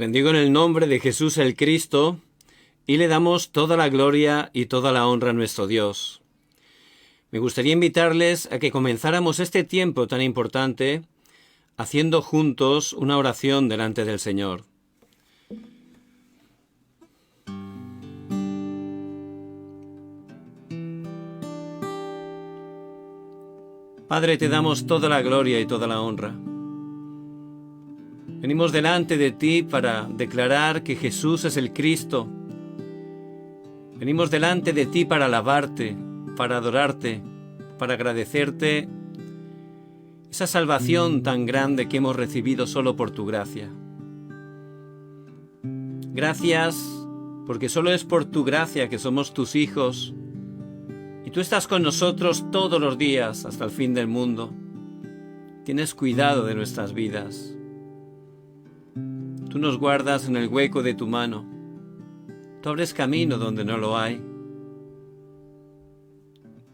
bendigo en el nombre de Jesús el Cristo y le damos toda la gloria y toda la honra a nuestro Dios. Me gustaría invitarles a que comenzáramos este tiempo tan importante haciendo juntos una oración delante del Señor. Padre, te damos toda la gloria y toda la honra. Venimos delante de ti para declarar que Jesús es el Cristo. Venimos delante de ti para alabarte, para adorarte, para agradecerte esa salvación tan grande que hemos recibido solo por tu gracia. Gracias, porque solo es por tu gracia que somos tus hijos y tú estás con nosotros todos los días hasta el fin del mundo. Tienes cuidado de nuestras vidas. Tú nos guardas en el hueco de tu mano. Tú abres camino donde no lo hay.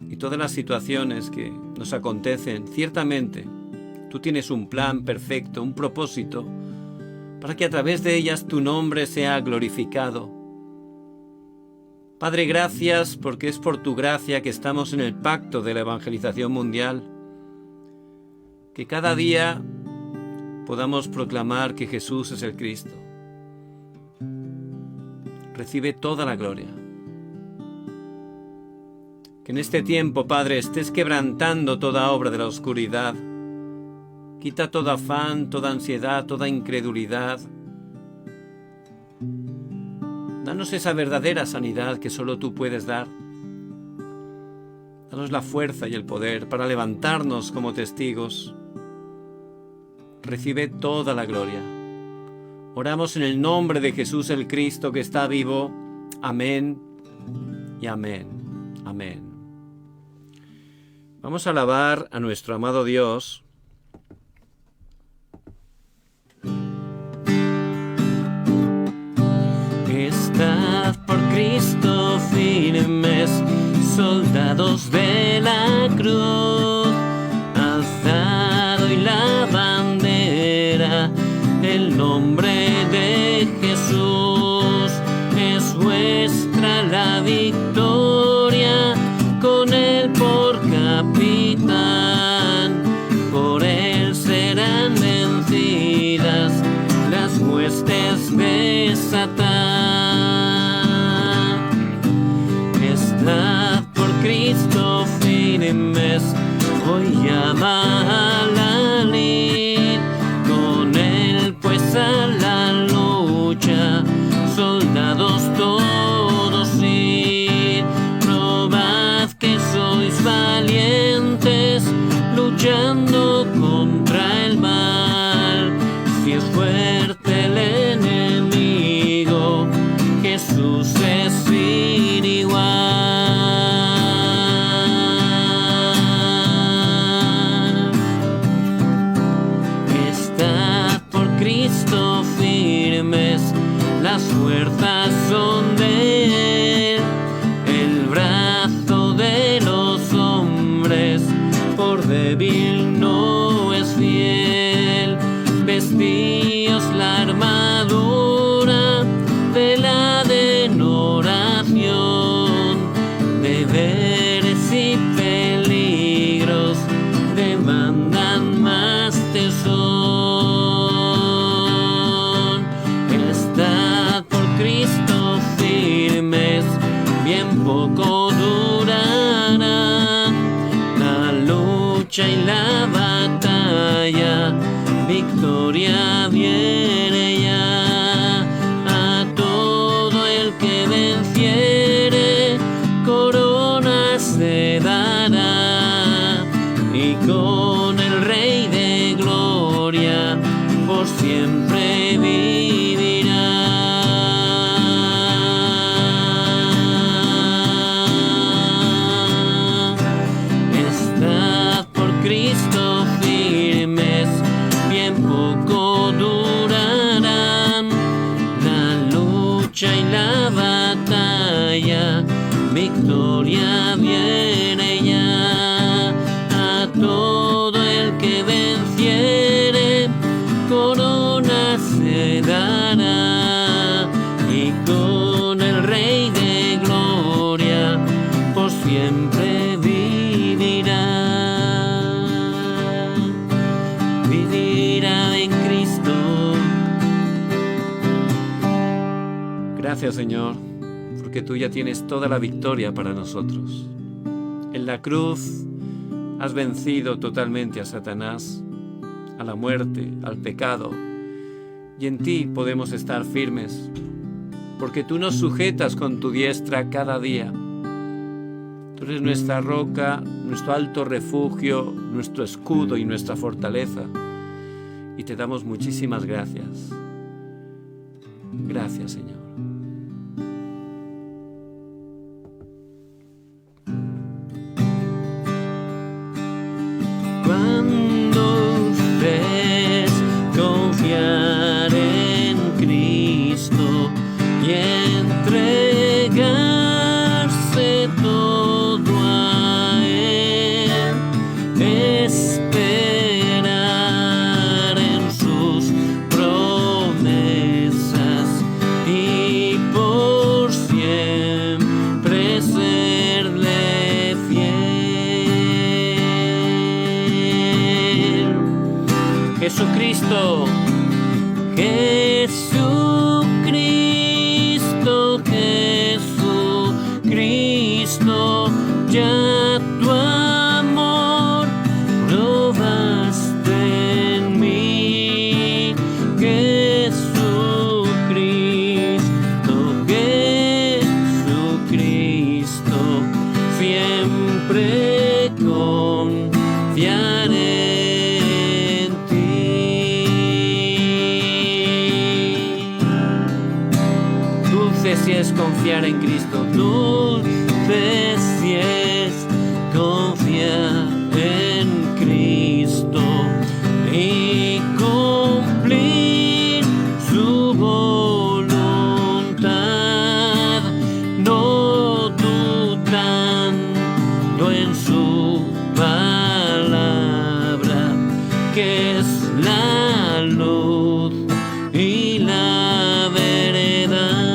Y todas las situaciones que nos acontecen, ciertamente, tú tienes un plan perfecto, un propósito, para que a través de ellas tu nombre sea glorificado. Padre, gracias porque es por tu gracia que estamos en el pacto de la evangelización mundial. Que cada día podamos proclamar que Jesús es el Cristo. Recibe toda la gloria. Que en este tiempo, Padre, estés quebrantando toda obra de la oscuridad. Quita todo afán, toda ansiedad, toda incredulidad. Danos esa verdadera sanidad que solo tú puedes dar. Danos la fuerza y el poder para levantarnos como testigos. Recibe toda la gloria. Oramos en el nombre de Jesús el Cristo que está vivo. Amén y amén. Amén. Vamos a alabar a nuestro amado Dios. Estad por Cristo firmes, soldados de la cruz, alzad hoy la bandera, el nombre de Jesús es vuestra la victoria, con él por capitán, por él serán vencidas las huestes de Satán. Estad por Cristo firmes, hoy llama a la lid, con él pues a la lucha, soldados todos id, probad que sois valientes, luchando contra el mal, si es fuerte el enemigo, Jesús es sin igual. Estad por Cristo firmes, las fuerzas son de él, el brazo de los hombres por débil no es fiel. Vestíos la armadura de la oración, deberes y peligros demandan más tesón. Estad por Cristo firmes, bien poco durarán la lucha y la batalla, victoria viene ya. A todo el que venciere, corona se dará, y con el Rey de gloria por siempre vivirá. Estad por Cristo firmes, bien poco durarán la lucha y la batalla, victoria viene ya. A todo el que venciere, corona se dará. siempre vivirá en Cristo. Gracias, Señor, porque tú ya tienes toda la victoria para nosotros. En la cruz has vencido totalmente a Satanás, a la muerte, al pecado, y en ti podemos estar firmes, porque tú nos sujetas con tu diestra cada día. Tú eres nuestra roca, nuestro alto refugio, nuestro escudo y nuestra fortaleza, y te damos muchísimas gracias. Gracias, Señor. Cuando ustedes confiar en Cristo y entregarse todo a Él, esperar en sus promesas y por siempre serle fiel. Jesucristo, Jesucristo, Jesucristo, ya tu amor probaste en mí. Jesucristo, Jesucristo, siempre confiaré. Si es confiar en Cristo, dulce si es confiar en Cristo y cumplir su voluntad, no dudando en su palabra, que es la luz y la verdad.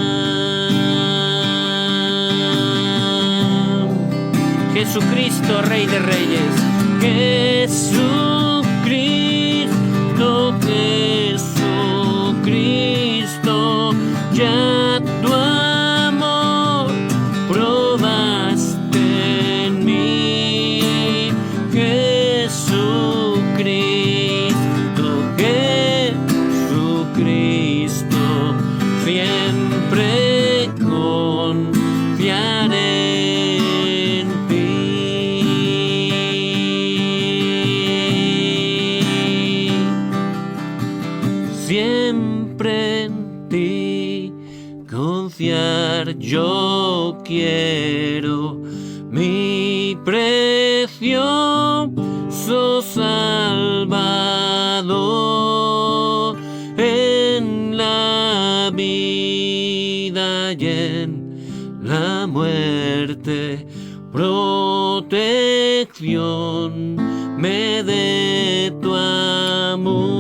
Jesucristo, Rey de Reyes, Jesucristo, Jesucristo, ya tu amor probaste en mí. Jesucristo, Jesucristo, siempre confiaré. Siempre en ti confiar yo quiero, mi precioso Salvador, en la vida y en la muerte, protección me dé tu amor.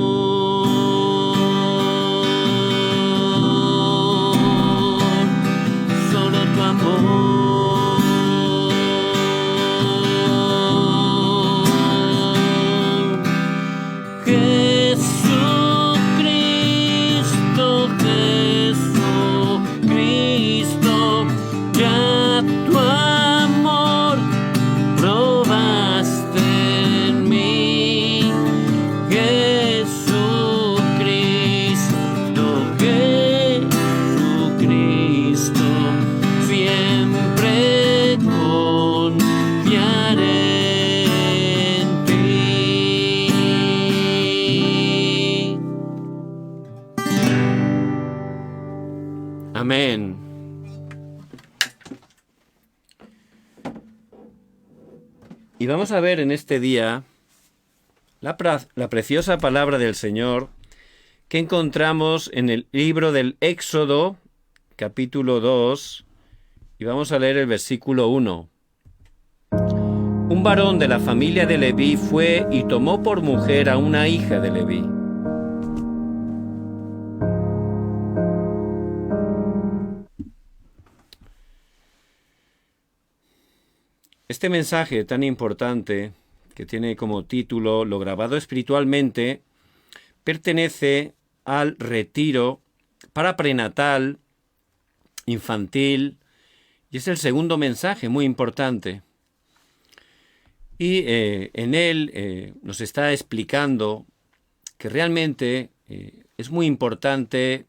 Jesucristo, Jesucristo, ya tu amor probaste en mí. Jesucristo, Jesucristo, siempre confiaré. Amén. Y vamos a ver en este día la preciosa palabra del Señor que encontramos en el libro del Éxodo, capítulo 2, y vamos a leer el versículo 1. Un varón de la familia de Leví fue y tomó por mujer a una hija de Leví. Este mensaje tan importante, que tiene como título Lo grabado espiritualmente, pertenece al retiro para prenatal, infantil, y es el segundo mensaje muy importante. Y en él nos está explicando que realmente es muy importante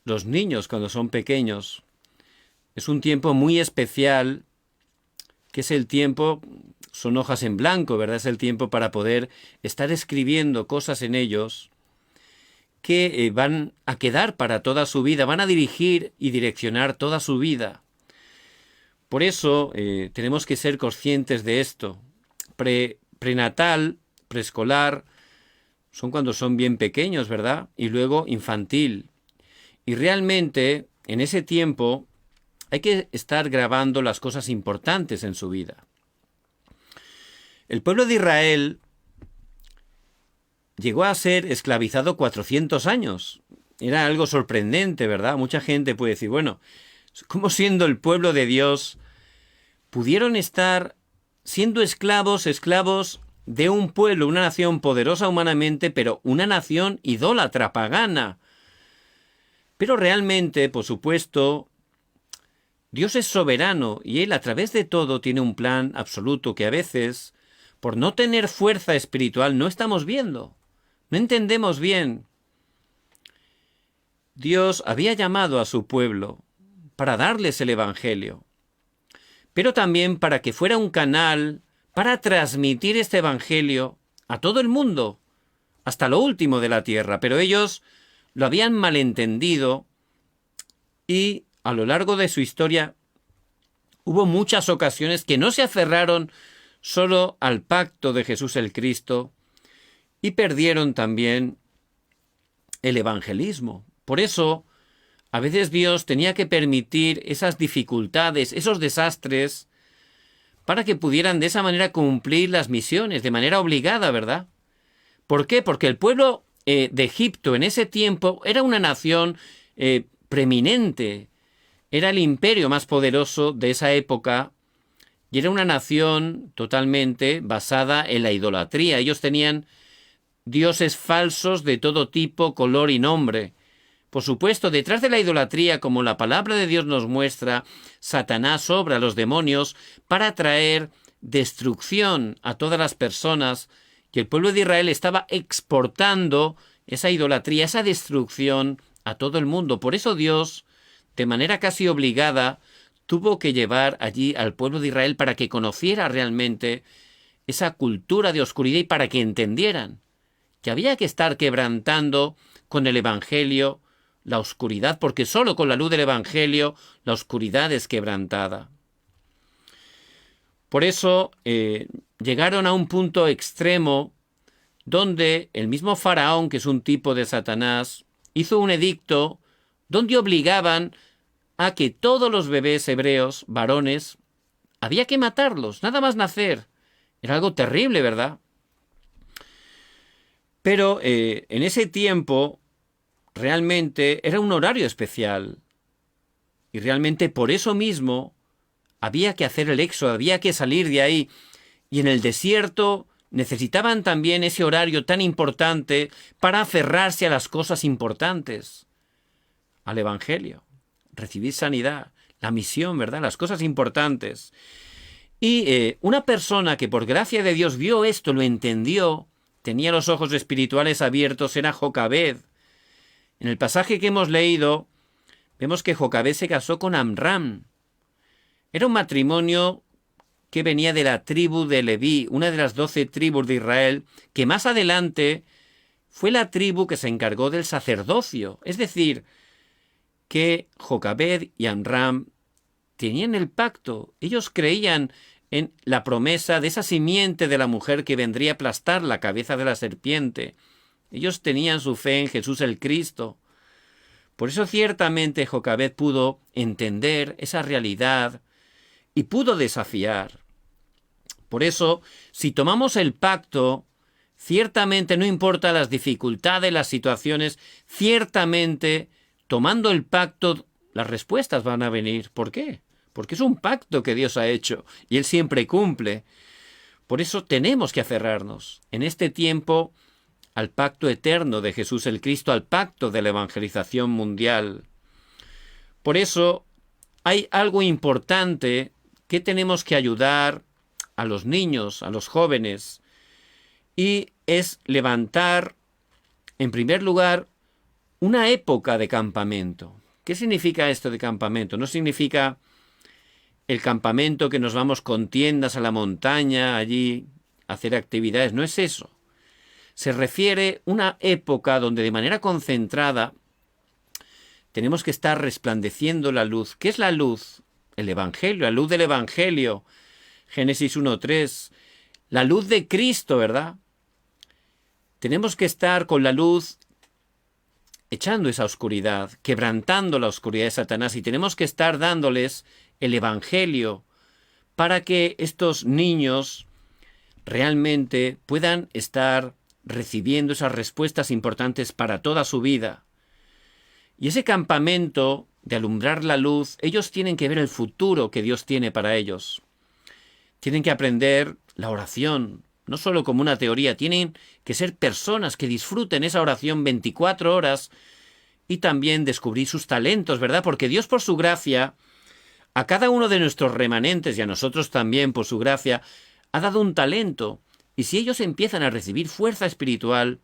los niños cuando son pequeños. Es un tiempo muy especial, que es el tiempo, son hojas en blanco, ¿verdad? Es el tiempo para poder estar escribiendo cosas en ellos que van a quedar para toda su vida, van a dirigir y direccionar toda su vida. Por eso tenemos que ser conscientes de esto. Prenatal, preescolar, son cuando son bien pequeños, ¿verdad? Y luego infantil. Y realmente, en ese tiempo, hay que estar grabando las cosas importantes en su vida. El pueblo de Israel llegó a ser esclavizado 400 años. Era algo sorprendente, ¿verdad? Mucha gente puede decir, bueno, ¿cómo siendo el pueblo de Dios pudieron estar siendo esclavos de un pueblo, una nación poderosa humanamente, pero una nación idólatra, pagana? Pero realmente, por supuesto, Dios es soberano y Él a través de todo tiene un plan absoluto que a veces, por no tener fuerza espiritual, no estamos viendo, no entendemos bien. Dios había llamado a su pueblo para darles el Evangelio, pero también para que fuera un canal para transmitir este Evangelio a todo el mundo, hasta lo último de la tierra. Pero ellos lo habían malentendido y a lo largo de su historia hubo muchas ocasiones que no se aferraron solo al pacto de Jesús el Cristo y perdieron también el evangelismo. Por eso, a veces Dios tenía que permitir esas dificultades, esos desastres, para que pudieran de esa manera cumplir las misiones, de manera obligada, ¿verdad? ¿Por qué? Porque el pueblo de Egipto en ese tiempo era una nación preeminente, era el imperio más poderoso de esa época y era una nación totalmente basada en la idolatría. Ellos tenían dioses falsos de todo tipo, color y nombre. Por supuesto, detrás de la idolatría, como la palabra de Dios nos muestra, Satanás obra a los demonios para traer destrucción a todas las personas, y el pueblo de Israel estaba exportando esa idolatría, esa destrucción a todo el mundo. Por eso Dios, de manera casi obligada, tuvo que llevar allí al pueblo de Israel para que conociera realmente esa cultura de oscuridad y para que entendieran que había que estar quebrantando con el Evangelio la oscuridad, porque solo con la luz del Evangelio la oscuridad es quebrantada. Por eso llegaron a un punto extremo donde el mismo Faraón, que es un tipo de Satanás, hizo un edicto donde obligaban a que todos los bebés hebreos, varones, había que matarlos, nada más nacer. Era algo terrible, ¿verdad? Pero en ese tiempo realmente era un horario especial. Y realmente por eso mismo había que hacer el éxodo, había que salir de ahí. Y en el desierto necesitaban también ese horario tan importante para aferrarse a las cosas importantes, al Evangelio, recibir sanidad, la misión, ¿verdad? Las cosas importantes. Y una persona que por gracia de Dios vio esto, lo entendió, tenía los ojos espirituales abiertos, era Jocabed. En el pasaje que hemos leído, vemos que Jocabed se casó con Amram. Era un matrimonio que venía de la tribu de Leví, una de las 12 tribus de Israel, que más adelante fue la tribu que se encargó del sacerdocio. Es decir, que Jocabed y Amram tenían el pacto. Ellos creían en la promesa de esa simiente de la mujer que vendría a aplastar la cabeza de la serpiente. Ellos tenían su fe en Jesús el Cristo. Por eso ciertamente Jocabed pudo entender esa realidad y pudo desafiar. Por eso, si tomamos el pacto, ciertamente no importa las dificultades, las situaciones, ciertamente tomando el pacto, las respuestas van a venir. ¿Por qué? porque es un pacto que Dios ha hecho y Él siempre cumple. Por eso tenemos que aferrarnos en este tiempo al pacto eterno de Jesús el Cristo, al pacto de la evangelización mundial. Por eso hay algo importante que tenemos que ayudar a los niños, a los jóvenes, y es levantar, en primer lugar, una época de campamento. ¿Qué significa esto de campamento? No significa el campamento que nos vamos con tiendas a la montaña, allí a hacer actividades. No es eso. Se refiere a una época donde de manera concentrada tenemos que estar resplandeciendo la luz. ¿Qué es la luz? El Evangelio, la luz del Evangelio. Génesis 1:3. La luz de Cristo, ¿verdad? Tenemos que estar con la luz echando esa oscuridad, quebrantando la oscuridad de Satanás, y tenemos que estar dándoles el Evangelio para que estos niños realmente puedan estar recibiendo esas respuestas importantes para toda su vida. Y ese campamento de alumbrar la luz, ellos tienen que ver el futuro que Dios tiene para ellos. Tienen que aprender la oración, no solo como una teoría, tienen que ser personas que disfruten esa oración 24 horas y también descubrir sus talentos, ¿verdad? Porque Dios, por su gracia, a cada uno de nuestros remanentes y a nosotros también, por su gracia, ha dado un talento. Y si ellos empiezan a recibir fuerza espiritual,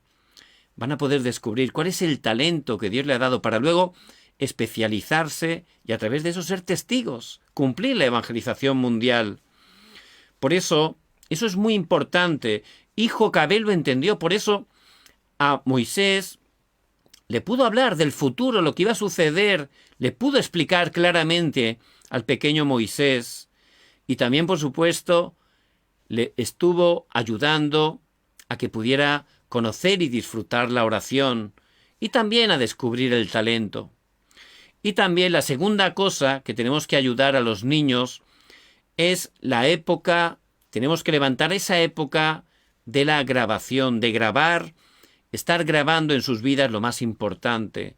van a poder descubrir cuál es el talento que Dios le ha dado para luego especializarse y a través de eso ser testigos, cumplir la evangelización mundial. Por eso es muy importante. Y Jocabed lo entendió, por eso a Moisés le pudo hablar del futuro, lo que iba a suceder, le pudo explicar claramente al pequeño Moisés. Y también, por supuesto, le estuvo ayudando a que pudiera conocer y disfrutar la oración y también a descubrir el talento. Y también la segunda cosa que tenemos que ayudar a los niños es la época, tenemos que levantar esa época de la grabación, de grabar, estar grabando en sus vidas lo más importante.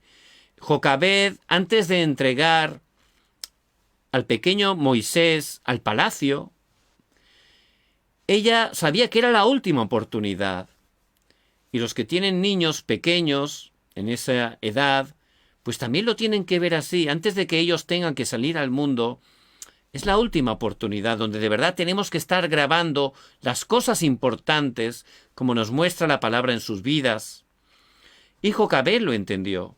Jocabed, antes de entregar al pequeño Moisés al palacio, ella sabía que era la última oportunidad. Y los que tienen niños pequeños en esa edad, pues también lo tienen que ver así. Antes de que ellos tengan que salir al mundo, es la última oportunidad donde de verdad tenemos que estar grabando las cosas importantes como nos muestra la palabra en sus vidas. Y Jocabed lo entendió.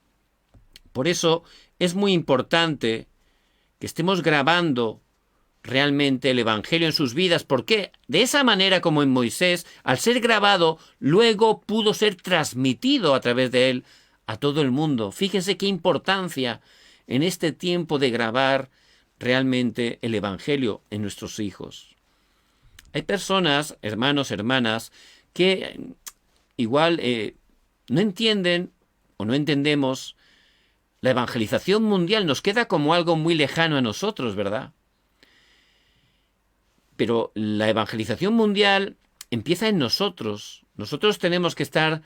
Por eso es muy importante que estemos grabando realmente el Evangelio en sus vidas, porque de esa manera como en Moisés, al ser grabado, luego pudo ser transmitido a través de él a todo el mundo. Fíjense qué importancia en este tiempo de grabar realmente el Evangelio en nuestros hijos. Hay personas, hermanos, hermanas, que igual no entienden o no entendemos la evangelización mundial, nos queda como algo muy lejano a nosotros, ¿verdad? Pero la evangelización mundial empieza en nosotros. Nosotros tenemos que estar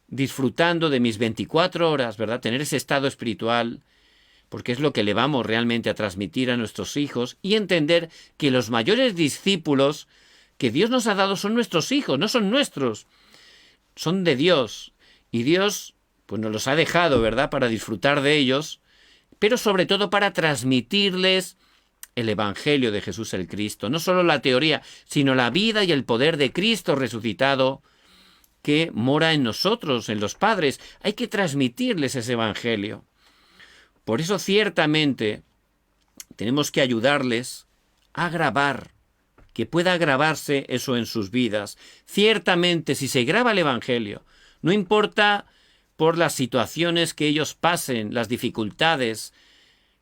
disfrutando de mis 24 horas, ¿verdad? Tener ese estado espiritual, porque es lo que le vamos realmente a transmitir a nuestros hijos, y entender que los mayores discípulos que Dios nos ha dado son nuestros hijos, no son nuestros, son de Dios. Y Dios pues nos los ha dejado, ¿verdad?, para disfrutar de ellos, pero sobre todo para transmitirles el Evangelio de Jesús el Cristo. No solo la teoría, sino la vida y el poder de Cristo resucitado que mora en nosotros, en los padres. Hay que transmitirles ese Evangelio. Por eso ciertamente tenemos que ayudarles a grabar, que pueda grabarse eso en sus vidas. Ciertamente, si se graba el Evangelio, no importa por las situaciones que ellos pasen, las dificultades,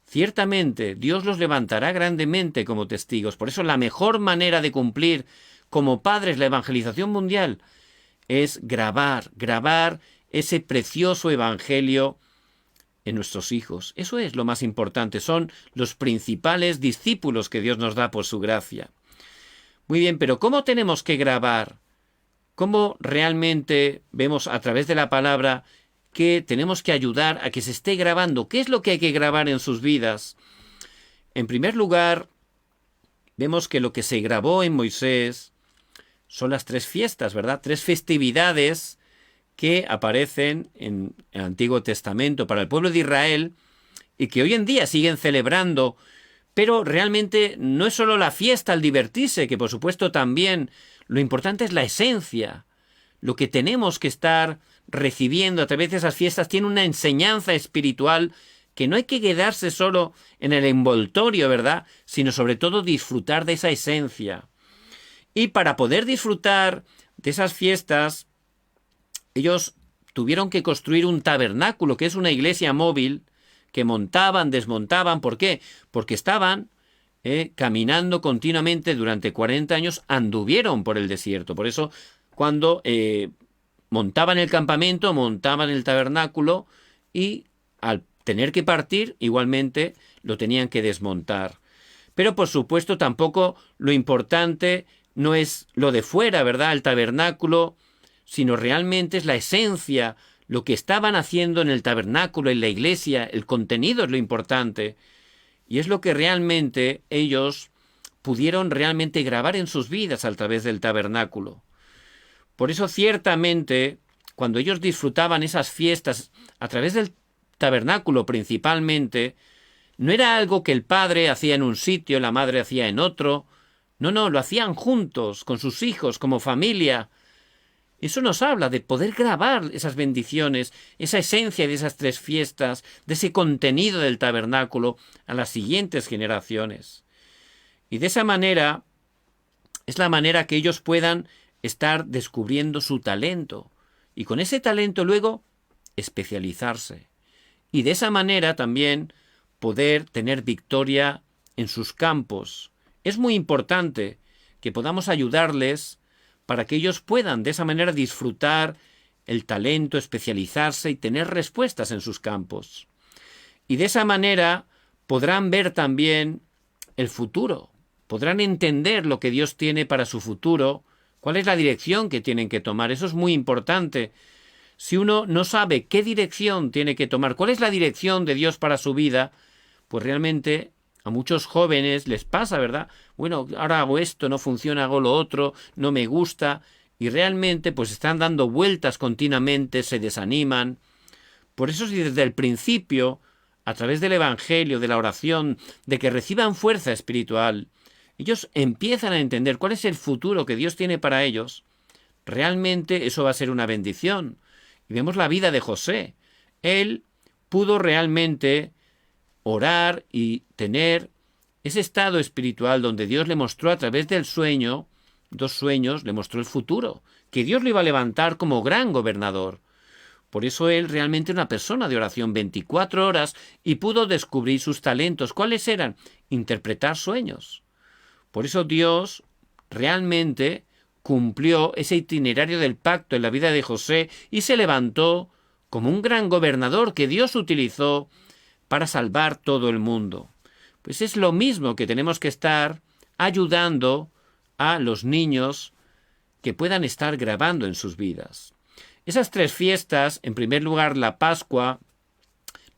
ciertamente Dios los levantará grandemente como testigos. Por eso la mejor manera de cumplir como padres la evangelización mundial es grabar ese precioso Evangelio en nuestros hijos. Eso es lo más importante, son los principales discípulos que Dios nos da por su gracia. Muy bien, pero ¿cómo tenemos que grabar? ¿Cómo realmente vemos a través de la palabra que tenemos que ayudar a que se esté grabando? ¿Qué es lo que hay que grabar en sus vidas? En primer lugar, vemos que lo que se grabó en Moisés son las 3 fiestas, ¿verdad? 3 festividades que aparecen en el Antiguo Testamento para el pueblo de Israel y que hoy en día siguen celebrando, pero realmente no es solo la fiesta, el divertirse, que por supuesto también, lo importante es la esencia. Lo que tenemos que estar recibiendo a través de esas fiestas tiene una enseñanza espiritual que no hay que quedarse solo en el envoltorio, ¿verdad?, sino sobre todo disfrutar de esa esencia. Y para poder disfrutar de esas fiestas, ellos tuvieron que construir un tabernáculo, que es una iglesia móvil, que montaban, desmontaban. ¿Por qué? Porque estaban caminando continuamente durante 40 años, anduvieron por el desierto. Por eso, cuando montaban el campamento, montaban el tabernáculo y al tener que partir, igualmente lo tenían que desmontar. Pero por supuesto tampoco lo importante no es lo de fuera, ¿verdad?, el tabernáculo, sino realmente es la esencia, lo que estaban haciendo en el tabernáculo, en la iglesia, el contenido es lo importante. Y es lo que realmente ellos pudieron realmente grabar en sus vidas a través del tabernáculo. Por eso ciertamente, cuando ellos disfrutaban esas fiestas a través del tabernáculo principalmente, no era algo que el padre hacía en un sitio, la madre hacía en otro. No, lo hacían juntos, con sus hijos, como familia. Eso nos habla de poder grabar esas bendiciones, esa esencia de esas 3 fiestas, de ese contenido del tabernáculo a las siguientes generaciones. Y de esa manera, es la manera que ellos puedan estar descubriendo su talento. Y con ese talento luego, especializarse. Y de esa manera también poder tener victoria en sus campos. Es muy importante que podamos ayudarles para que ellos puedan de esa manera disfrutar el talento, especializarse y tener respuestas en sus campos. Y de esa manera podrán ver también el futuro, podrán entender lo que Dios tiene para su futuro, cuál es la dirección que tienen que tomar. Eso es muy importante. Si uno no sabe qué dirección tiene que tomar, cuál es la dirección de Dios para su vida, pues realmente a muchos jóvenes les pasa, ¿verdad? Bueno, ahora hago esto, no funciona, hago lo otro, no me gusta, y realmente pues están dando vueltas continuamente, se desaniman. Por eso si desde el principio, a través del Evangelio, de la oración, de que reciban fuerza espiritual, ellos empiezan a entender cuál es el futuro que Dios tiene para ellos, realmente eso va a ser una bendición. Y vemos la vida de José. Él pudo realmente orar y tener ese estado espiritual donde Dios le mostró a través del sueño, 2 sueños, le mostró el futuro, que Dios lo iba a levantar como gran gobernador. Por eso él realmente era una persona de oración 24 horas y pudo descubrir sus talentos. ¿Cuáles eran? Interpretar sueños. Por eso Dios realmente cumplió ese itinerario del pacto en la vida de José y se levantó como un gran gobernador que Dios utilizó para salvar todo el mundo. Pues es lo mismo que tenemos que estar ayudando a los niños que puedan estar grabando en sus vidas. Esas 3 fiestas, en primer lugar la Pascua,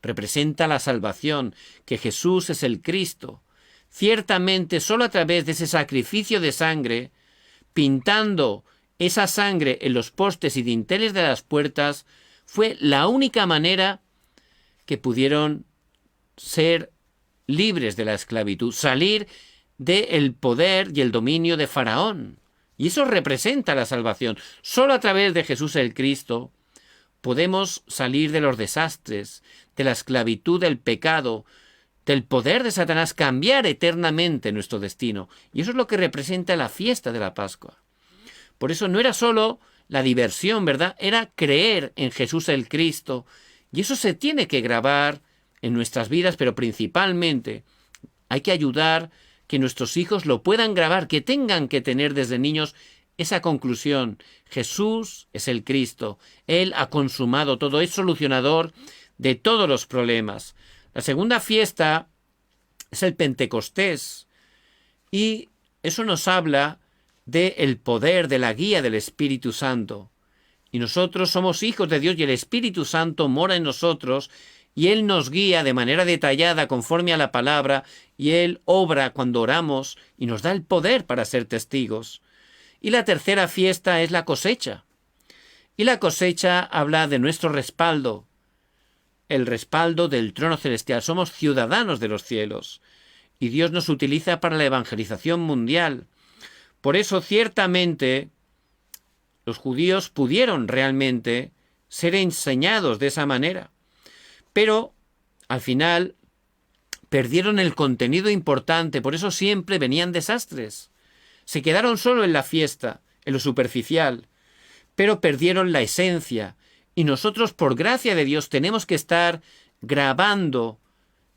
representa la salvación, que Jesús es el Cristo. Ciertamente, solo a través de ese sacrificio de sangre, pintando esa sangre en los postes y dinteles de las puertas, fue la única manera que pudieron ser libres de la esclavitud, salir del poder y el dominio de Faraón. Y eso representa la salvación. Solo a través de Jesús el Cristo podemos salir de los desastres, de la esclavitud del pecado, del poder de Satanás, cambiar eternamente nuestro destino. Y eso es lo que representa la fiesta de la Pascua. Por eso no era solo la diversión, ¿verdad? Era creer en Jesús el Cristo. Y eso se tiene que grabar en nuestras vidas, pero principalmente hay que ayudar que nuestros hijos lo puedan grabar, que tengan que tener desde niños esa conclusión. Jesús es el Cristo. Él ha consumado todo, es solucionador de todos los problemas. La segunda fiesta es el Pentecostés y eso nos habla del poder, de la guía del Espíritu Santo. Y nosotros somos hijos de Dios y el Espíritu Santo mora en nosotros y Él nos guía de manera detallada conforme a la palabra, y Él obra cuando oramos y nos da el poder para ser testigos. Y la tercera fiesta es la cosecha. Y la cosecha habla de nuestro respaldo, el respaldo del trono celestial. Somos ciudadanos de los cielos y Dios nos utiliza para la evangelización mundial. Por eso, ciertamente, los judíos pudieron realmente ser enseñados de esa manera. Pero, al final, perdieron el contenido importante, por eso siempre venían desastres. Se quedaron solo en la fiesta, en lo superficial, pero perdieron la esencia. Y nosotros, por gracia de Dios, tenemos que estar grabando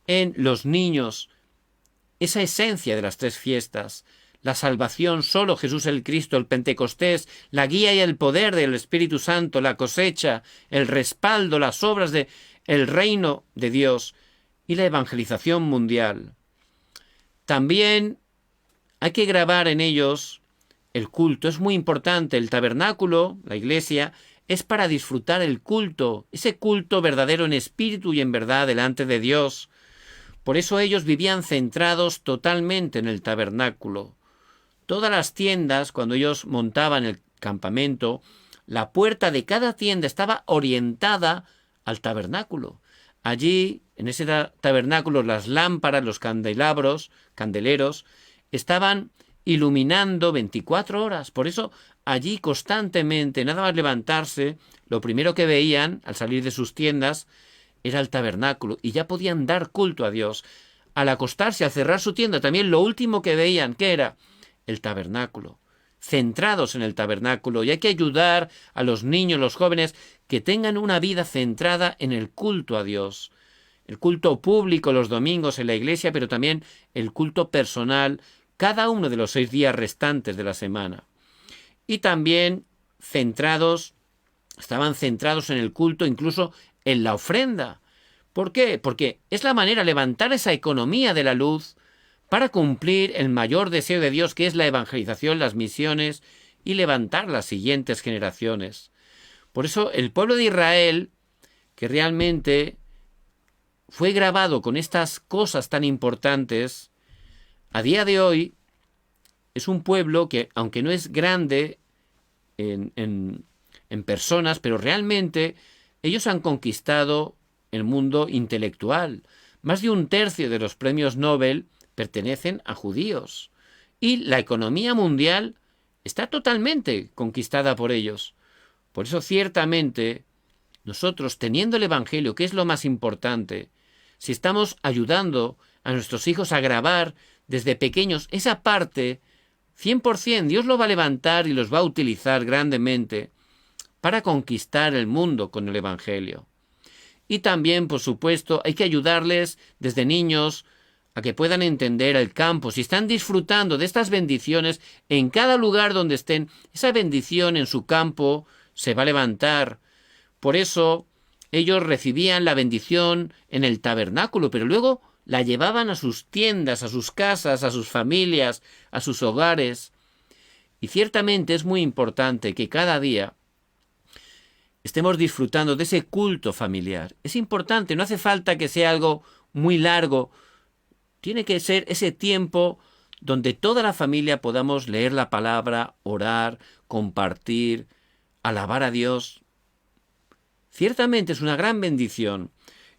en los niños esa esencia de las tres fiestas. La salvación, solo Jesús el Cristo, el Pentecostés, la guía y el poder del Espíritu Santo, la cosecha, el respaldo, las obras del reino de Dios y la evangelización mundial. También hay que grabar en ellos el culto. Es muy importante. El tabernáculo, la iglesia, es para disfrutar el culto, ese culto verdadero en espíritu y en verdad delante de Dios. Por eso ellos vivían centrados totalmente en el tabernáculo. Todas las tiendas, cuando ellos montaban el campamento, la puerta de cada tienda estaba orientada al tabernáculo. Allí, en ese tabernáculo, las lámparas, los candeleros, estaban iluminando 24 horas. Por eso, allí constantemente, nada más levantarse, lo primero que veían al salir de sus tiendas era el tabernáculo, y ya podían dar culto a Dios. Al acostarse, al cerrar su tienda, también lo último que veían, ¿qué era? El tabernáculo. Centrados en el tabernáculo. Y hay que ayudar a los niños, los jóvenes, que tengan una vida centrada en el culto a Dios. El culto público los domingos en la iglesia, pero también el culto personal cada uno de los 6 días restantes de la semana. Y también estaban centrados en el culto, incluso en la ofrenda. ¿Por qué? Porque es la manera de levantar esa economía de la luz para cumplir el mayor deseo de Dios, que es la evangelización, las misiones y levantar las siguientes generaciones. Por eso el pueblo de Israel, que realmente fue grabado con estas cosas tan importantes, a día de hoy es un pueblo que, aunque no es grande en personas, pero realmente ellos han conquistado el mundo intelectual. Más de 1/3 de los premios Nobel pertenecen a judíos. Y la economía mundial está totalmente conquistada por ellos. Por eso, ciertamente, nosotros, teniendo el Evangelio, que es lo más importante, si estamos ayudando a nuestros hijos a grabar desde pequeños esa parte, 100% Dios lo va a levantar y los va a utilizar grandemente para conquistar el mundo con el Evangelio. Y también, por supuesto, hay que ayudarles desde niños a que puedan entender el campo. Si están disfrutando de estas bendiciones en cada lugar donde estén, esa bendición en su campo se va a levantar. Por eso ellos recibían la bendición en el tabernáculo, pero luego la llevaban a sus tiendas, a sus casas, a sus familias, a sus hogares. Y ciertamente es muy importante que cada día estemos disfrutando de ese culto familiar. Es importante, no hace falta que sea algo muy largo. Tiene que ser ese tiempo donde toda la familia podamos leer la palabra, orar, compartir, alabar a Dios. Ciertamente es una gran bendición.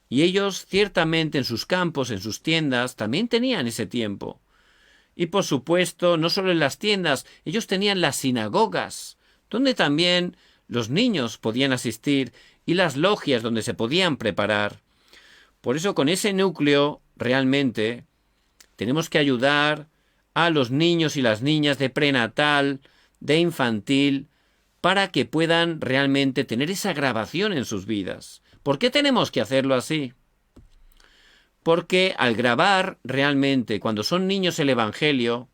Y ellos ciertamente en sus campos, en sus tiendas, también tenían ese tiempo. Y por supuesto, no solo en las tiendas, ellos tenían las sinagogas, donde también los niños podían asistir, y las logias donde se podían preparar. Por eso, con ese núcleo, realmente, tenemos que ayudar a los niños y las niñas de prenatal, de infantil, para que puedan realmente tener esa grabación en sus vidas. ¿Por qué tenemos que hacerlo así? Porque al grabar realmente, cuando son niños el Evangelio,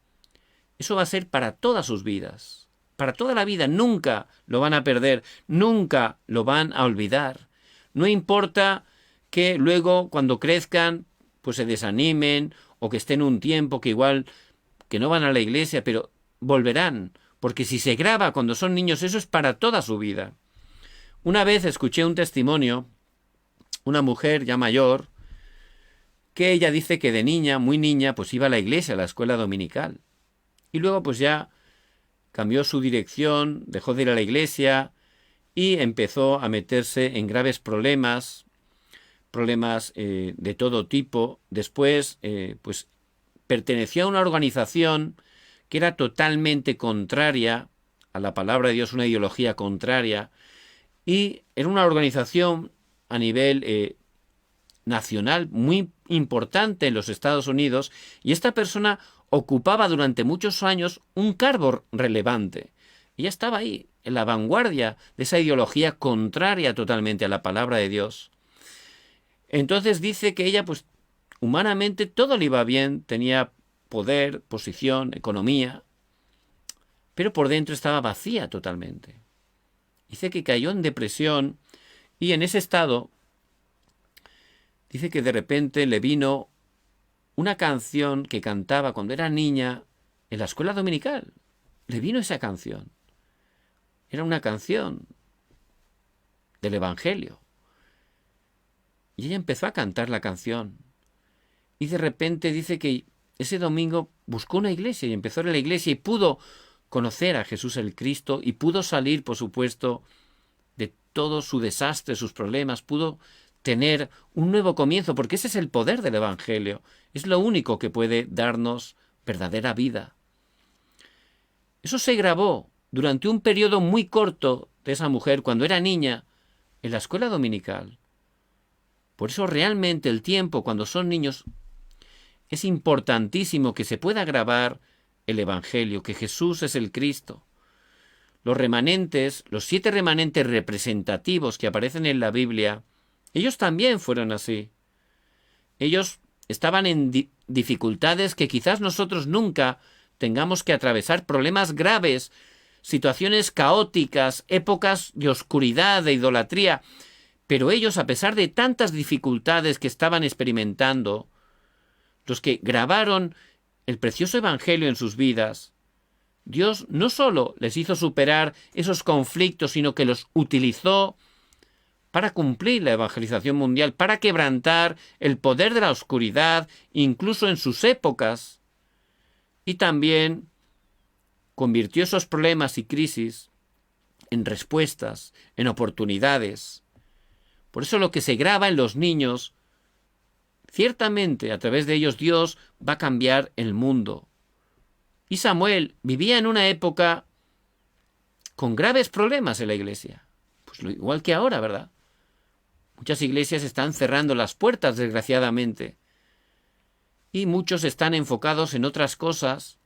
eso va a ser para todas sus vidas, para toda la vida. Nunca lo van a perder, nunca lo van a olvidar. No importa que luego, cuando crezcan, pues se desanimen o que estén un tiempo que igual que no van a la iglesia, pero volverán. Porque si se graba cuando son niños, eso es para toda su vida. Una vez escuché un testimonio una mujer ya mayor, que ella dice que de niña, muy niña, pues iba a la iglesia, a la escuela dominical. Y luego pues ya cambió su dirección, dejó de ir a la iglesia y empezó a meterse en graves problemas de todo tipo. Después, pues perteneció a una organización que era totalmente contraria a la palabra de Dios, una ideología contraria, y era una organización a nivel nacional muy importante en los Estados Unidos, y esta persona ocupaba durante muchos años un cargo relevante. Ella estaba ahí, en la vanguardia de esa ideología contraria totalmente a la palabra de Dios. Entonces dice que ella, pues, humanamente todo le iba bien, tenía poder, posición, economía, pero por dentro estaba vacía totalmente. Dice que cayó en depresión y en ese estado, dice que de repente le vino una canción que cantaba cuando era niña en la escuela dominical. Le vino esa canción. Era una canción del Evangelio. Y ella empezó a cantar la canción. Y de repente dice que ese domingo buscó una iglesia y empezó a ir a la iglesia y pudo conocer a Jesús el Cristo y pudo salir, por supuesto, de todo su desastre, sus problemas, pudo tener un nuevo comienzo, porque ese es el poder del Evangelio. Es lo único que puede darnos verdadera vida. Eso se grabó durante un periodo muy corto de esa mujer cuando era niña en la escuela dominical. Por eso realmente el tiempo cuando son niños es importantísimo que se pueda grabar el Evangelio, que Jesús es el Cristo. Los remanentes, los 7 remanentes representativos que aparecen en la Biblia, ellos también fueron así. Ellos estaban en dificultades que quizás nosotros nunca tengamos que atravesar, problemas graves, situaciones caóticas, épocas de oscuridad, de idolatría. Pero ellos, a pesar de tantas dificultades que estaban experimentando, los que grabaron el precioso Evangelio en sus vidas, Dios no solo les hizo superar esos conflictos, sino que los utilizó para cumplir la evangelización mundial, para quebrantar el poder de la oscuridad, incluso en sus épocas, y también convirtió esos problemas y crisis en respuestas, en oportunidades. Por eso lo que se graba en los niños, ciertamente a través de ellos Dios va a cambiar el mundo. Y Samuel vivía en una época con graves problemas en la iglesia. Pues igual que ahora, ¿verdad? Muchas iglesias están cerrando las puertas, desgraciadamente. Y muchos están enfocados en otras cosas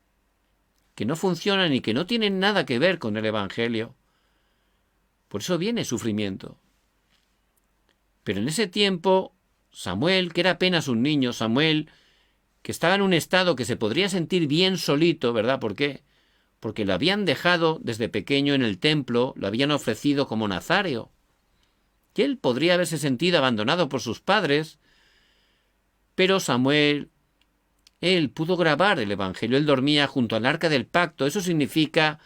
que no funcionan y que no tienen nada que ver con el Evangelio. Por eso viene sufrimiento. Pero en ese tiempo, Samuel, que era apenas un niño, Samuel, que estaba en un estado que se podría sentir bien solito, ¿verdad? ¿Por qué? Porque lo habían dejado desde pequeño en el templo, lo habían ofrecido como nazáreo. Y él podría haberse sentido abandonado por sus padres, pero Samuel, él pudo grabar el Evangelio. Él dormía junto al arca del pacto. Eso significa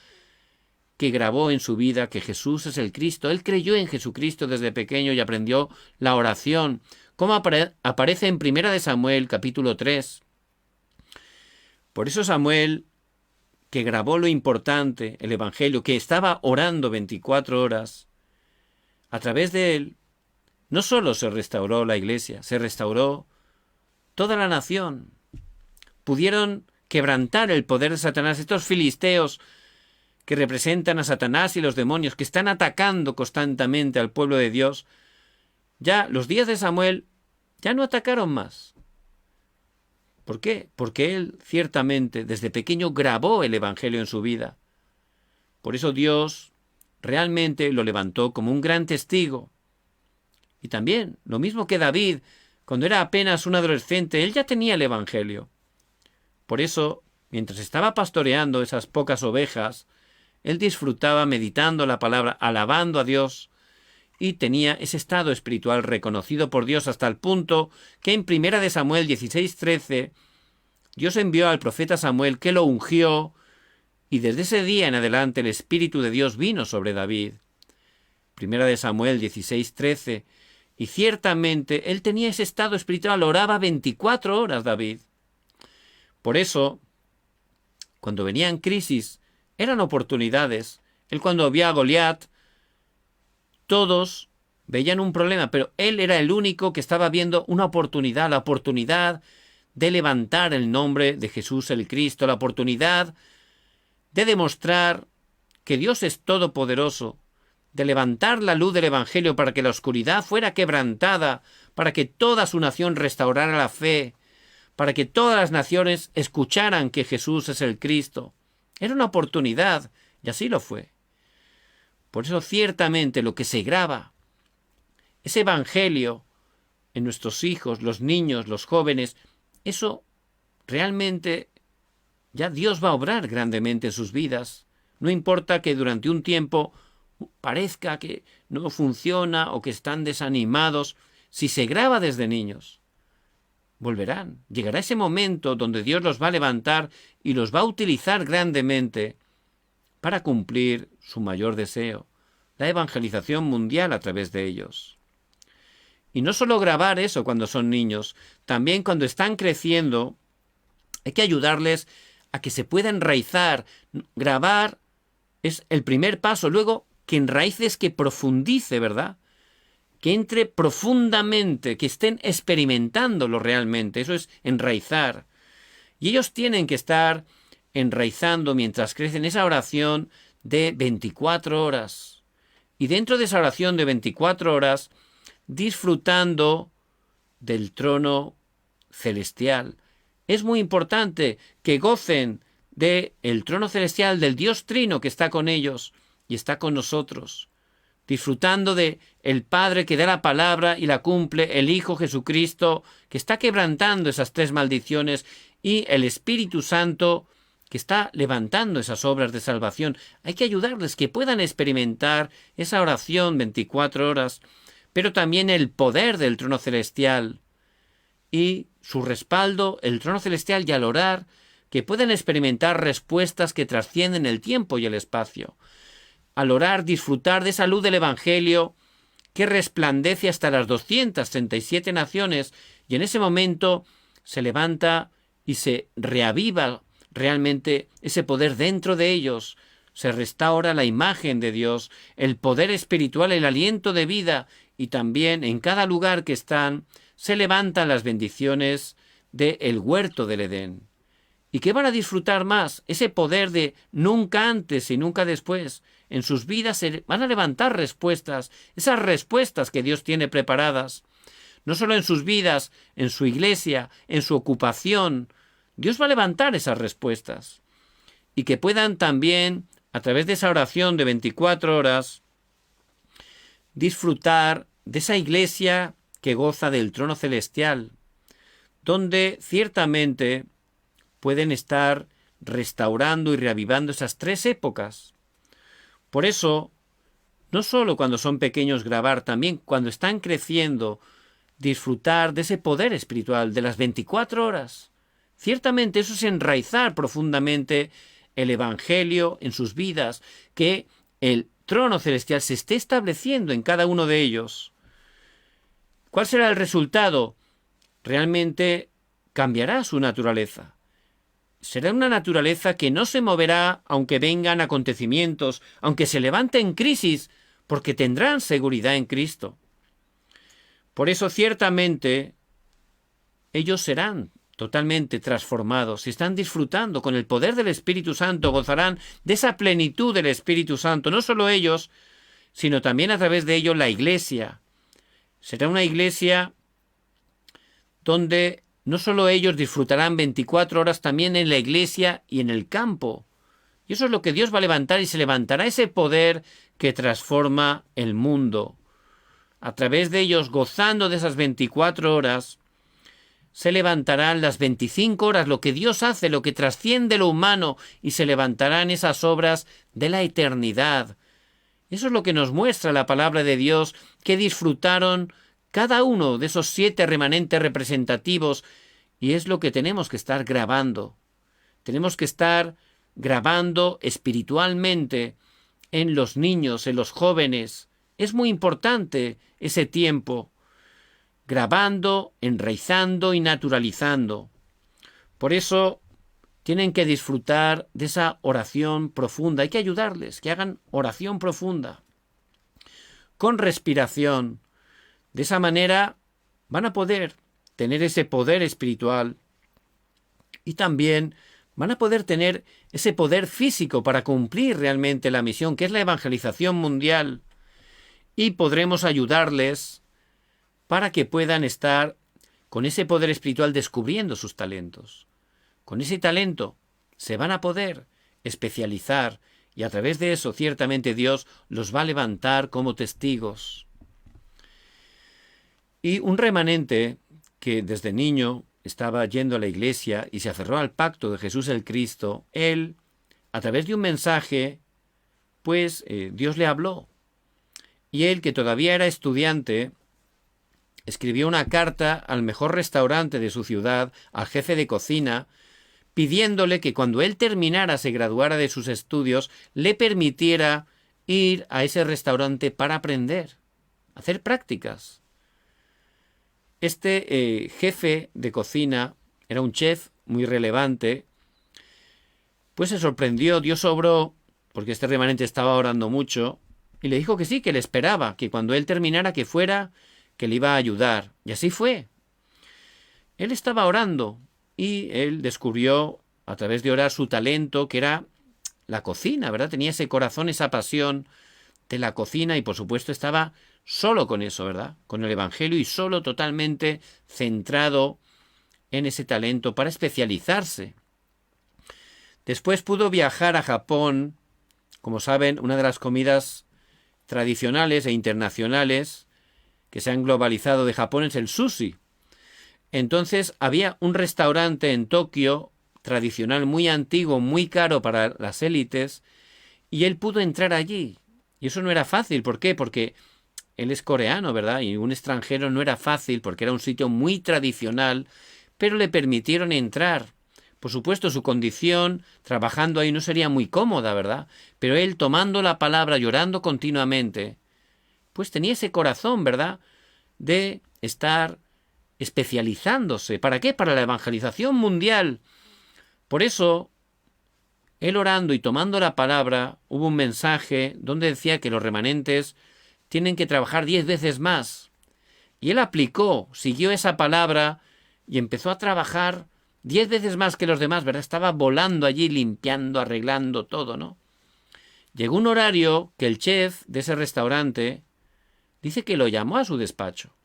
que grabó en su vida que Jesús es el Cristo. Él creyó en Jesucristo desde pequeño y aprendió la oración, como aparece en 1 de Samuel, capítulo 3. Por eso Samuel, que grabó lo importante, el Evangelio, que estaba orando 24 horas, a través de él, no solo se restauró la iglesia, se restauró toda la nación. Pudieron quebrantar el poder de Satanás, estos filisteos que representan a Satanás y los demonios, que están atacando constantemente al pueblo de Dios. Ya los días de Samuel ya no atacaron más. ¿Por qué? Porque él ciertamente desde pequeño grabó el Evangelio en su vida. Por eso Dios realmente lo levantó como un gran testigo. Y también, lo mismo que David, cuando era apenas un adolescente, él ya tenía el Evangelio. Por eso, mientras estaba pastoreando esas pocas ovejas, él disfrutaba meditando la palabra, alabando a Dios, y tenía ese estado espiritual reconocido por Dios hasta el punto que en 1 de Samuel 16:13, Dios envió al profeta Samuel, que lo ungió, y desde ese día en adelante el Espíritu de Dios vino sobre David. 1 de Samuel 16:13. Y ciertamente él tenía ese estado espiritual, oraba 24 horas David. Por eso, cuando venían crisis, eran oportunidades. Él cuando vio a Goliat, todos veían un problema, pero él era el único que estaba viendo una oportunidad, la oportunidad de levantar el nombre de Jesús el Cristo, la oportunidad de demostrar que Dios es todopoderoso, de levantar la luz del Evangelio para que la oscuridad fuera quebrantada, para que toda su nación restaurara la fe, para que todas las naciones escucharan que Jesús es el Cristo. Era una oportunidad, y así lo fue. Por eso ciertamente lo que se graba, ese Evangelio en nuestros hijos, los niños, los jóvenes, eso realmente ya Dios va a obrar grandemente en sus vidas. No importa que durante un tiempo parezca que no funciona o que están desanimados, si se graba desde niños, volverán. Llegará ese momento donde Dios los va a levantar y los va a utilizar grandemente para cumplir su mayor deseo, la evangelización mundial a través de ellos. Y no solo grabar eso cuando son niños, también cuando están creciendo, hay que ayudarles a que se puedan enraizar. Grabar es el primer paso, luego que enraices, que profundice, ¿verdad? Que entre profundamente, que estén experimentándolo realmente, eso es enraizar. Y ellos tienen que estar enraizando mientras crecen esa oración de 24 horas. Y dentro de esa oración de 24 horas, disfrutando del trono celestial. Es muy importante que gocen del trono celestial del Dios Trino que está con ellos y está con nosotros, disfrutando de el Padre que da la palabra y la cumple, el Hijo Jesucristo que está quebrantando esas 3 maldiciones y el Espíritu Santo que está levantando esas obras de salvación. Hay que ayudarles que puedan experimentar esa oración 24 horas, pero también el poder del trono celestial y su respaldo, el trono celestial, y al orar, que puedan experimentar respuestas que trascienden el tiempo y el espacio. Al orar, disfrutar de esa luz del Evangelio que resplandece hasta las 237 naciones, y en ese momento se levanta y se reaviva realmente ese poder dentro de ellos. Se restaura la imagen de Dios, el poder espiritual, el aliento de vida, y también en cada lugar que están se levantan las bendiciones del huerto del Edén. ¿Y qué van a disfrutar más? Ese poder de nunca antes y nunca después. En sus vidas se van a levantar respuestas, esas respuestas que Dios tiene preparadas. No solo en sus vidas, en su iglesia, en su ocupación. Dios va a levantar esas respuestas. Y que puedan también, a través de esa oración de 24 horas, disfrutar de esa iglesia que goza del trono celestial, donde ciertamente pueden estar restaurando y reavivando esas 3 épocas. Por eso, no solo cuando son pequeños grabar, también cuando están creciendo, disfrutar de ese poder espiritual de las 24 horas. Ciertamente eso es enraizar profundamente el Evangelio en sus vidas, que el trono celestial se esté estableciendo en cada uno de ellos. ¿Cuál será el resultado? Realmente cambiará su naturaleza. Será una naturaleza que no se moverá aunque vengan acontecimientos, aunque se levanten crisis, porque tendrán seguridad en Cristo. Por eso ciertamente ellos serán totalmente transformados. Si están disfrutando con el poder del Espíritu Santo, gozarán de esa plenitud del Espíritu Santo. No solo ellos, sino también a través de ellos la Iglesia. Será una Iglesia donde no solo ellos disfrutarán 24 horas, también en la Iglesia y en el campo. Y eso es lo que Dios va a levantar, y se levantará ese poder que transforma el mundo. A través de ellos, gozando de esas 24 horas, se levantarán las 25 horas, lo que Dios hace, lo que trasciende lo humano, y se levantarán esas obras de la eternidad. Eso es lo que nos muestra la palabra de Dios, que disfrutaron cada uno de esos 7 remanentes representativos, y es lo que tenemos que estar grabando. Tenemos que estar grabando espiritualmente en los niños, en los jóvenes. Es muy importante ese tiempo. grabando, enraizando y naturalizando. Por eso tienen que disfrutar de esa oración profunda. Hay que ayudarles, que hagan oración profunda, con respiración. De esa manera van a poder tener ese poder espiritual y también van a poder tener ese poder físico para cumplir realmente la misión, que es la evangelización mundial, y podremos ayudarles para que puedan estar con ese poder espiritual descubriendo sus talentos. Con ese talento se van a poder especializar y a través de eso ciertamente Dios los va a levantar como testigos. Y un remanente que desde niño estaba yendo a la iglesia y se aferró al pacto de Jesús el Cristo, él, a través de un mensaje, pues Dios le habló. Y él, que todavía era estudiante, escribió una carta al mejor restaurante de su ciudad, al jefe de cocina, pidiéndole que cuando él terminara, se graduara de sus estudios, le permitiera ir a ese restaurante para aprender, hacer prácticas. Este jefe de cocina era un chef muy relevante, pues se sorprendió, Dios obró, porque este remanente estaba orando mucho, y le dijo que sí, que le esperaba, que cuando él terminara que fuera, que le iba a ayudar. Y así fue. Él estaba orando y él descubrió a través de orar su talento, que era la cocina, ¿verdad? Tenía ese corazón, esa pasión de la cocina y por supuesto estaba solo con eso, ¿verdad? Con el Evangelio y solo totalmente centrado en ese talento para especializarse. Después pudo viajar a Japón, como saben, una de las comidas tradicionales e internacionales que se han globalizado de Japón es el sushi. Entonces había un restaurante en Tokio tradicional muy antiguo, muy caro para las élites, y él pudo entrar allí. Y eso no era fácil. ¿Por qué? Porque él es coreano, ¿verdad? Y un extranjero no era fácil porque era un sitio muy tradicional, pero le permitieron entrar. Por supuesto, su condición trabajando ahí no sería muy cómoda, ¿verdad? Pero él, tomando la palabra, llorando continuamente, pues tenía ese corazón, ¿verdad?, de estar especializándose. ¿Para qué? Para la evangelización mundial. Por eso, él orando y tomando la palabra, hubo un mensaje donde decía que los remanentes tienen que trabajar 10 veces más. Y él aplicó, siguió esa palabra y empezó a trabajar 10 veces más que los demás, ¿verdad? Estaba volando allí, limpiando, arreglando todo, ¿no? Llegó un horario que el chef de ese restaurante dice que lo llamó a su despacho.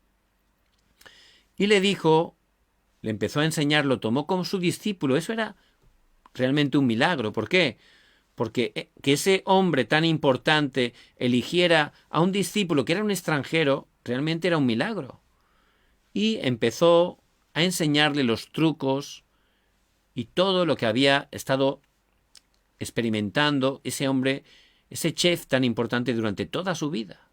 Y le dijo, le empezó a enseñar, lo tomó como su discípulo. Eso era realmente un milagro. ¿Por qué? Porque que ese hombre tan importante eligiera a un discípulo que era un extranjero, realmente era un milagro. Y empezó a enseñarle los trucos y todo lo que había estado experimentando ese hombre, ese chef tan importante durante toda su vida.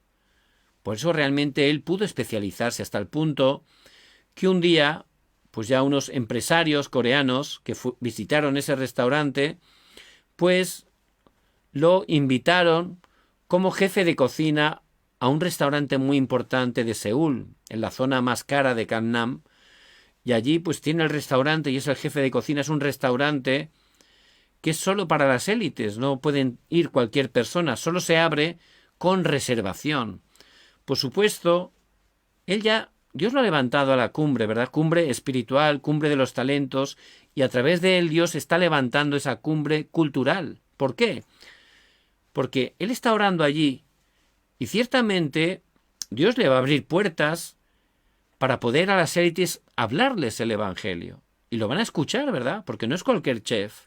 Por eso realmente él pudo especializarse hasta el punto que un día, pues ya unos empresarios coreanos que visitaron ese restaurante, pues lo invitaron como jefe de cocina a un restaurante muy importante de Seúl, en la zona más cara de Gangnam, y allí pues tiene el restaurante y es el jefe de cocina. Es un restaurante que es solo para las élites, no pueden ir cualquier persona, solo se abre con reservación. Por supuesto, Dios lo ha levantado a la cumbre, ¿verdad? Cumbre espiritual, cumbre de los talentos, y a través de él Dios está levantando esa cumbre cultural. ¿Por qué? Porque él está orando allí y ciertamente Dios le va a abrir puertas para poder a las élites hablarles el Evangelio. Y lo van a escuchar, ¿verdad? Porque no es cualquier chef.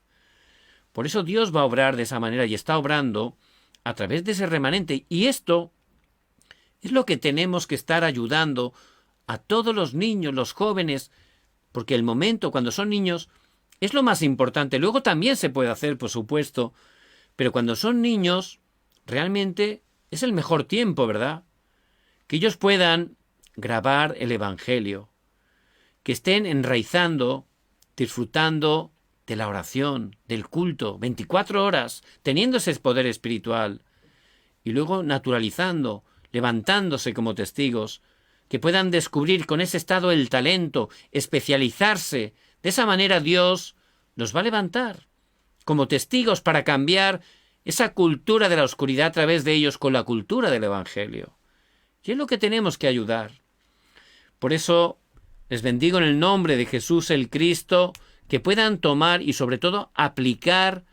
Por eso Dios va a obrar de esa manera y está obrando a través de ese remanente. Y esto es lo que tenemos que estar ayudando a todos los niños, los jóvenes, porque el momento cuando son niños es lo más importante. Luego también se puede hacer, por supuesto, pero cuando son niños realmente es el mejor tiempo, ¿verdad? Que ellos puedan grabar el Evangelio, que estén enraizando, disfrutando de la oración, del culto, 24 horas, teniendo ese poder espiritual, y luego naturalizando, levantándose como testigos que puedan descubrir con ese estado el talento, especializarse. De esa manera Dios nos va a levantar como testigos para cambiar esa cultura de la oscuridad a través de ellos con la cultura del Evangelio. Y es lo que tenemos que ayudar. Por eso les bendigo en el nombre de Jesús el Cristo, que puedan tomar y sobre todo aplicar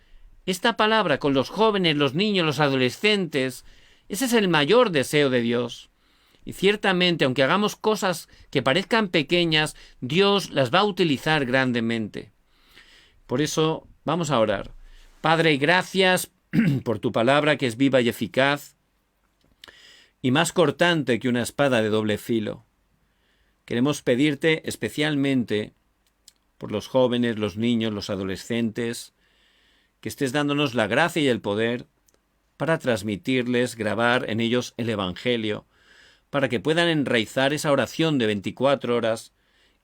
esta palabra con los jóvenes, los niños, los adolescentes. Ese es el mayor deseo de Dios. Y ciertamente, aunque hagamos cosas que parezcan pequeñas, Dios las va a utilizar grandemente. Por eso vamos a orar. Padre, gracias por tu palabra que es viva y eficaz y más cortante que una espada de doble filo. Queremos pedirte especialmente por los jóvenes, los niños, los adolescentes, que estés dándonos la gracia y el poder para transmitirles, grabar en ellos el Evangelio, para que puedan enraizar esa oración de 24 horas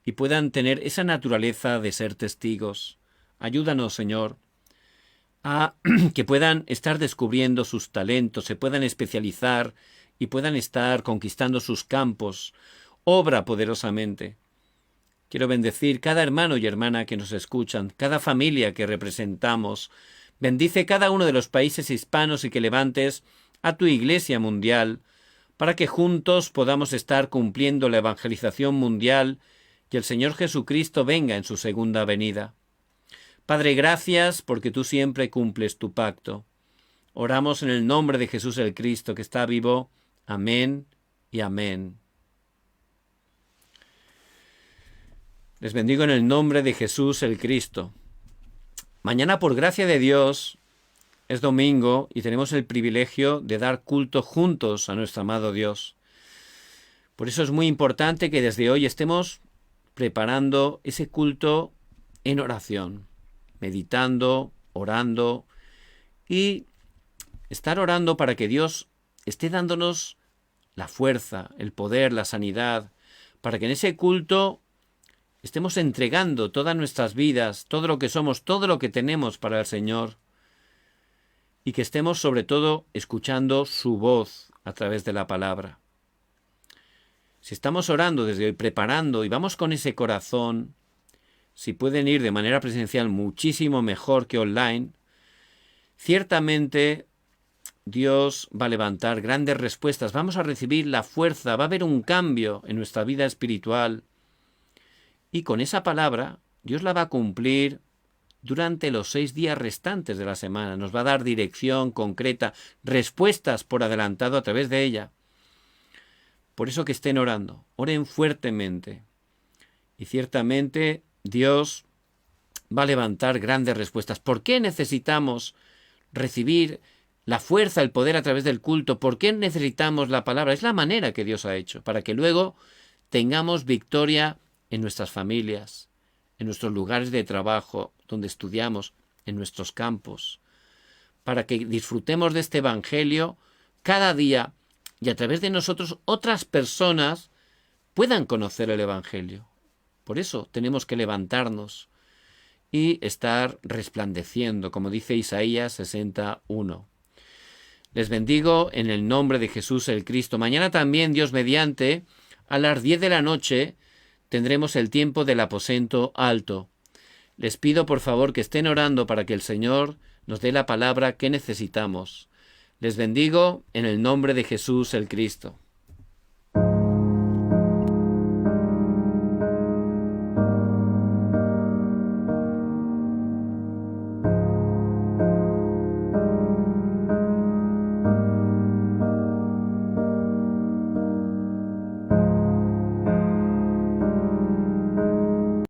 y puedan tener esa naturaleza de ser testigos. Ayúdanos, Señor, a que puedan estar descubriendo sus talentos, se puedan especializar y puedan estar conquistando sus campos. Obra poderosamente. Quiero bendecir cada hermano y hermana que nos escuchan, cada familia que representamos. Bendice cada uno de los países hispanos y que levantes a tu Iglesia mundial para que juntos podamos estar cumpliendo la evangelización mundial y el Señor Jesucristo venga en su segunda venida. Padre, gracias porque tú siempre cumples tu pacto. Oramos en el nombre de Jesús el Cristo, que está vivo. Amén y amén. Les bendigo en el nombre de Jesús el Cristo. Mañana, por gracia de Dios, es domingo y tenemos el privilegio de dar culto juntos a nuestro amado Dios. Por eso es muy importante que desde hoy estemos preparando ese culto en oración, meditando, orando y estar orando para que Dios esté dándonos la fuerza, el poder, la sanidad, para que en ese culto estemos entregando todas nuestras vidas, todo lo que somos, todo lo que tenemos para el Señor, y que estemos sobre todo escuchando su voz a través de la palabra. Si estamos orando desde hoy, preparando, y vamos con ese corazón, si pueden ir de manera presencial muchísimo mejor que online, ciertamente Dios va a levantar grandes respuestas, vamos a recibir la fuerza, va a haber un cambio en nuestra vida espiritual. Y con esa palabra, Dios la va a cumplir durante los 6 días restantes de la semana. Nos va a dar dirección concreta, respuestas por adelantado a través de ella. Por eso que estén orando, oren fuertemente. Y ciertamente Dios va a levantar grandes respuestas. ¿Por qué necesitamos recibir la fuerza, el poder a través del culto? ¿Por qué necesitamos la palabra? Es la manera que Dios ha hecho, para que luego tengamos victoria en nuestras familias, en nuestros lugares de trabajo, donde estudiamos, en nuestros campos, para que disfrutemos de este Evangelio cada día y a través de nosotros otras personas puedan conocer el Evangelio. Por eso tenemos que levantarnos y estar resplandeciendo, como dice Isaías 61. Les bendigo en el nombre de Jesús el Cristo. Mañana también, Dios mediante, a las 10 de la noche, tendremos el tiempo del aposento alto. Les pido por favor que estén orando para que el Señor nos dé la palabra que necesitamos. Les bendigo en el nombre de Jesús el Cristo.